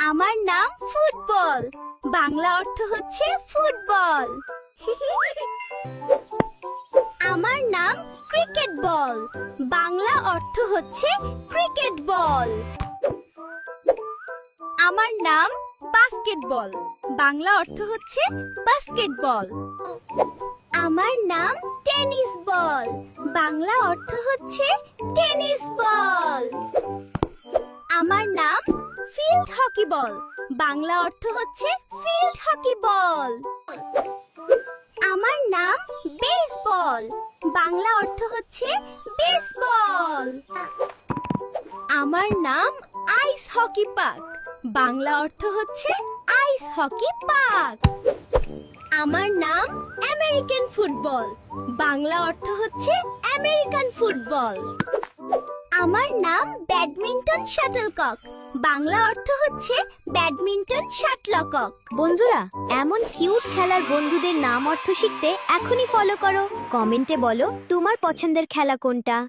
আমার নাম ফুটবল। বাংলা অর্থ হচ্ছে ফুটবল। আমার নাম ক্রিকেট বল। বাংলা অর্থ হচ্ছে ক্রিকেট বল। আমার নাম বাস্কেটবল। বাংলা অর্থ হচ্ছে বাস্কেটবল। আমার নাম টেনিস বল। বাংলা অর্থ হচ্ছে টেনিস বল। আমার নাম ফিল্ড হকি বল। বাংলা অর্থ হচ্ছে ফিল্ড হকি বল। আমার নাম বেসবল। বাংলা অর্থ হচ্ছে বেসবল। আমার নাম আইস হকি পাক। বাংলা অর্থ হচ্ছে আইস হকি পাক। আমার নাম আমেরিকান ফুটবল। বাংলা অর্থ হচ্ছে আমেরিকান ফুটবল। আমার নাম ব্যাডমিন্টন শাটলকক। বাংলা অর্থ হচ্ছে ব্যাডমিন্টন শাটলকক। বন্ধুরা, এমন কিউট খেলার বন্ধুদের নাম অর্থ শিখতে এখনই ফলো করো। কমেন্টে বলো তোমার পছন্দের খেলা কোনটা।